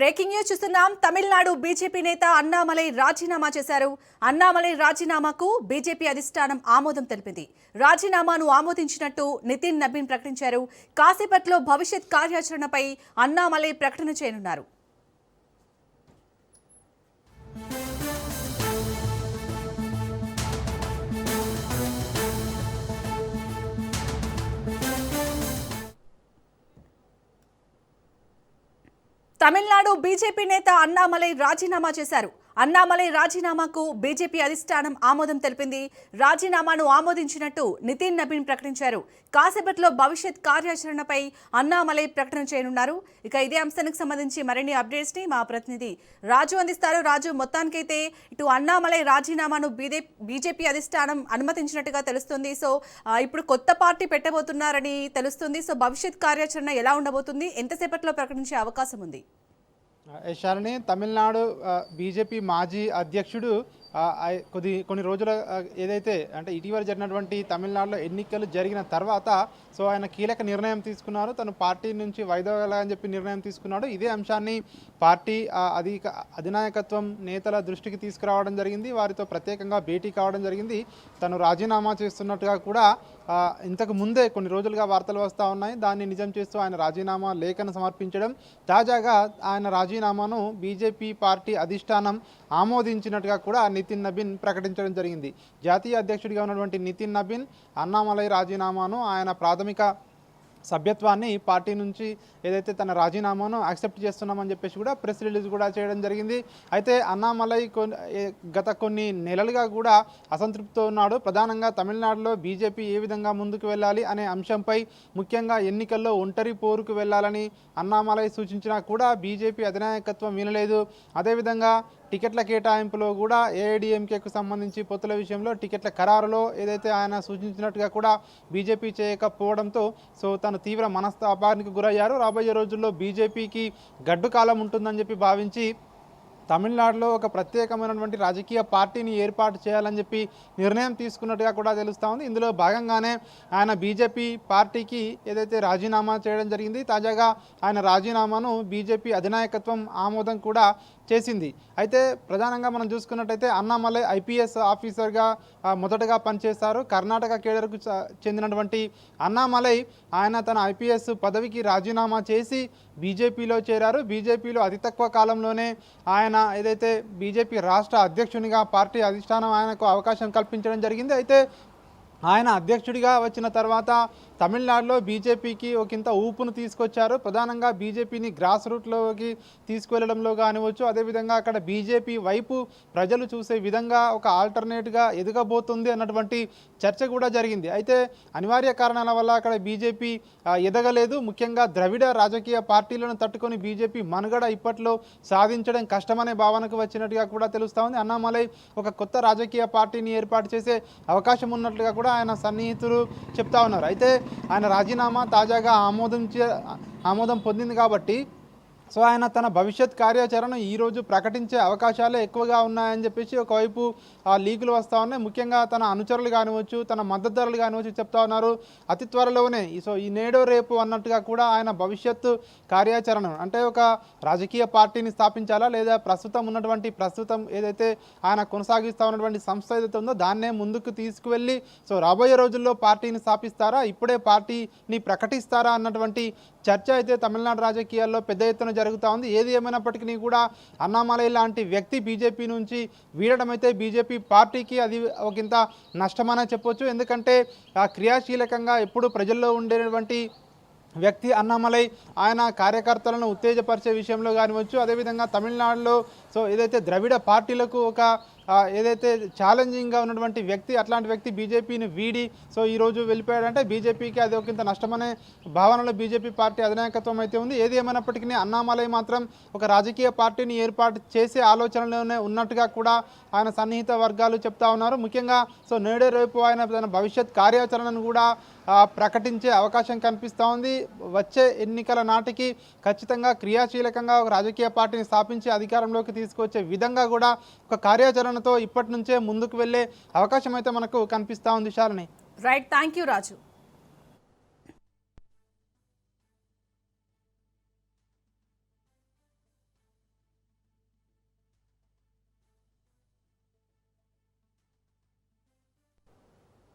Breaking news చూస్తున్నాం. Tamil Nadu BJP నేత అన్నామలై రాజీనామా చేశారు. అన్నామలై రాజీనామాకు బీజేపీ అధిష్టానం ఆమోదం తెలిపింది. రాజీనామాను ఆమోదించినట్టు నితిన్ నబీన్ ప్రకటించారు. కాసేపట్లో భవిష్యత్ కార్యాచరణపై అన్నామలై ప్రకటన చేయనున్నారు. తమిళనాడు బీజేపీ నేత అన్నామలై రాజీనామా చేశారు. అన్నామలై రాజీనామాకు బీజేపీ అధిష్టానం ఆమోదం తెలిపింది. రాజీనామాను ఆమోదించినట్టు నితిన్ నబీన్ ప్రకటించారు. కాసేపట్లో భవిష్యత్ కార్యాచరణపై అన్నామలై ప్రకటన చేయనున్నారు. ఇక ఇదే అంశానికి సంబంధించి మరిన్ని అప్డేట్స్ ని మా ప్రతినిధి రాజు అందిస్తారు. రాజు, మొత్తానికైతే ఇటు అన్నామలై రాజీనామాను బీజేపీ అధిష్టానం అనుమతించినట్టుగా తెలుస్తుంది. సో ఇప్పుడు కొత్త పార్టీ పెట్టబోతున్నారని తెలుస్తుంది. సో భవిష్యత్ కార్యాచరణ ఎలా ఉండబోతుంది, ఎంతసేపట్లో ప్రకటించే అవకాశం ఉంది? శాలిని, తమిళనాడు బీజేపీ మాజీ అధ్యక్షుడు కొన్ని రోజుల ఏదైతే అంటే ఇటీవల జరిగినటువంటి తమిళనాడులో ఎన్నికలు జరిగిన తర్వాత సో ఆయన కీలక నిర్ణయం తీసుకున్నారు. తను పార్టీ నుంచి వైదొలగాలని చెప్పి నిర్ణయం తీసుకున్నాడు. ఇదే అంశాన్ని పార్టీ అధినాయకత్వం నేతల దృష్టికి తీసుకురావడం జరిగింది. వారితో ప్రత్యేకంగా భేటీ కావడం జరిగింది. తను రాజీనామా చేస్తున్నట్టుగా కూడా ఇంతకు ముందే కొన్ని రోజులుగా వార్తలు వస్తూ ఉన్నాయి. దాన్ని నిజం చేస్తూ ఆయన రాజీనామా లేఖను సమర్పించడం, తాజాగా ఆయన రాజీనామాను బీజేపీ పార్టీ అధిష్టానం ఆమోదించినట్టుగా కూడా నితిన్ నబీన్ ప్రకటించడం జరిగింది. జాతీయ అధ్యక్షుడిగా ఉన్నటువంటి నితిన్ నబీన్ అన్నామలై రాజీనామాను, ఆయన ప్రాథమిక సభ్యత్వాన్ని పార్టీ నుంచి ఏదైతే తన రాజీనామాను యాక్సెప్ట్ చేస్తున్నామని చెప్పేసి కూడా ప్రెస్ రిలీజ్ కూడా చేయడం జరిగింది. అయితే అన్నామలై గత కొన్ని నెలలుగా కూడా అసంతృప్తితో ఉన్నాడు. ప్రధానంగా తమిళనాడులో బీజేపీ ఏ విధంగా ముందుకు వెళ్ళాలి అనే అంశంపై, ముఖ్యంగా ఎన్నికల్లో ఒంటరి పోరుకు వెళ్ళాలని అన్నామలై సూచించినా కూడా బీజేపీ అధినాయకత్వం వినలేదు. అదేవిధంగా టికెట్ల కేటాయింపులో కూడా ఏఐడిఎంకేకు సంబంధించి పొత్తుల విషయంలో టికెట్ల ఖరారులో ఏదైతే ఆయన సూచించినట్టుగా కూడా బీజేపీ చేయకపోవడంతో సో తను తీవ్ర మనస్తాపానికి గురయ్యారు. రాబోయే రోజుల్లో బీజేపీకి గడ్డు కాలం ఉంటుందని చెప్పి భావించి తమిళనాడులో ఒక ప్రత్యేకమైనటువంటి రాజకీయ పార్టీని ఏర్పాటు చేయాలని చెప్పి నిర్ణయం తీసుకున్నట్టుగా కూడా తెలుస్తూ ఉంది. ఇందులో భాగంగానే ఆయన బీజేపీ పార్టీకి ఏదైతే రాజీనామా చేయడం జరిగింది. తాజాగా ఆయన రాజీనామాను బీజేపీ అధినాయకత్వం ఆమోదం కూడా చేసింది. అయితే ప్రధానంగా మనం చూసుకున్నట్టయితే అన్నామలై ఐపీఎస్ ఆఫీసర్గా మొదటగా పనిచేస్తారు. కర్ణాటక కేడర్కు చెందినటువంటి అన్నామలై ఆయన తన ఐపీఎస్ పదవికి రాజీనామా చేసి బీజేపీలో చేరారు. బీజేపీలో అతి తక్కువ కాలంలోనే ఆయన ఏదైతే బీజేపీ రాష్ట్ర అధ్యక్షునిగా పార్టీ అధిష్టానం ఆయనకు అవకాశం కల్పించడం జరిగింది. అయితే ఆయన అధ్యక్షుడిగా వచ్చిన తర్వాత తమిళనాడులో బీజేపీకి ఒకంత ఊపును తీసుకొచ్చారు. ప్రధానంగా బీజేపీని గ్రాస్ రూట్లోకి తీసుకువెళ్లడంలో కానివచ్చు, అదేవిధంగా అక్కడ బీజేపీ వైపు ప్రజలు చూసే విధంగా ఒక ఆల్టర్నేట్గా ఎదగబోతుంది అన్నటువంటి చర్చ కూడా జరిగింది. అయితే అనివార్య కారణాల వల్ల అక్కడ బీజేపీ ఎదగలేదు. ముఖ్యంగా ద్రవిడ రాజకీయ పార్టీలను తట్టుకొని బీజేపీ మనుగడ ఇప్పట్లో సాధించడం కష్టమనే భావనకు వచ్చినట్టుగా కూడా తెలుస్తూ ఉంది. అన్నామలై ఒక కొత్త రాజకీయ పార్టీని ఏర్పాటు చేసే అవకాశం ఉన్నట్లుగా కూడా ఆయన సన్నిహితులు చెప్తా ఉన్నారు. అయితే ఆయన రాజీనామా తాజాగా ఆమోదం పొందింది కాబట్టి సో ఆయన తన భవిష్యత్ కార్యాచరణ ఈరోజు ప్రకటించే అవకాశాలే ఎక్కువగా ఉన్నాయని చెప్పేసి ఒకవైపు లీకులు వస్తూ ఉన్నాయి. ముఖ్యంగా తన అనుచరులు కానివచ్చు, తన మద్దతుదారులు కానివచ్చు చెప్తా ఉన్నారు అతి త్వరలోనే సో ఈ నేడో రేపు అన్నట్టుగా కూడా ఆయన భవిష్యత్తు కార్యాచరణ అంటే ఒక రాజకీయ పార్టీని స్థాపించాలా, లేదా ప్రస్తుతం ఏదైతే ఆయన కొనసాగిస్తూ ఉన్నటువంటి సంస్థ ఏదైతే ఉందో దాన్నే ముందుకు తీసుకువెళ్ళి సో రాబోయే రోజుల్లో పార్టీని స్థాపిస్తారా, ఇప్పుడే పార్టీని ప్రకటిస్తారా అన్నటువంటి చర్చ అయితే తమిళనాడు రాజకీయాల్లో పెద్ద ఎత్తున జరుగుతూ ఉంది. ఏది ఏమైనప్పటికీ కూడా అన్నామలై లాంటి వ్యక్తి బీజేపీ నుంచి వీడడం అయితే బీజేపీ పార్టీకి అది ఒకంత నష్టమనే చెప్పొచ్చు. ఎందుకంటే క్రియాశీలకంగా ఎప్పుడు ప్రజల్లో ఉండేటువంటి వ్యక్తి అన్నామలై. ఆయన కార్యకర్తలను ఉత్తేజపరిచే విషయంలో కానివచ్చు, అదేవిధంగా తమిళనాడులో సో ఏదైతే ద్రవిడ పార్టీలకు ఒక ఏదైతే ఛాలెంజింగ్గా ఉన్నటువంటి వ్యక్తి, అట్లాంటి వ్యక్తి బీజేపీని వీడి సో ఈరోజు వెళ్ళిపోయాడంటే బీజేపీకి అది ఒకంత నష్టమనే భావనలో బీజేపీ పార్టీ అధినాయకత్వం అయితే ఉంది. ఏది ఏమైనప్పటికీ అన్నామలై మాత్రం ఒక రాజకీయ పార్టీని ఏర్పాటు చేసే ఆలోచనలోనే ఉన్నట్టుగా కూడా ఆయన సన్నిహిత వర్గాలు చెప్తా ఉన్నారు. ముఖ్యంగా సో నేడే రేపు ఆయన తన భవిష్యత్ కార్యాచరణను కూడా ప్రకటించే అవకాశం కనిపిస్తూ ఉంది. వచ్చే ఎన్నికల నాటికి ఖచ్చితంగా క్రియాశీలకంగా ఒక రాజకీయ పార్టీని స్థాపించి అధికారంలోకి తీసుకొచ్చే విధంగా కూడా ఒక కార్యాచరణతో ఇప్పటి నుంచే ముందుకు వెళ్ళే అవకాశం అయితే మనకు కనిపిస్తూ ఉంది. Shalini. Right, thank you Raju.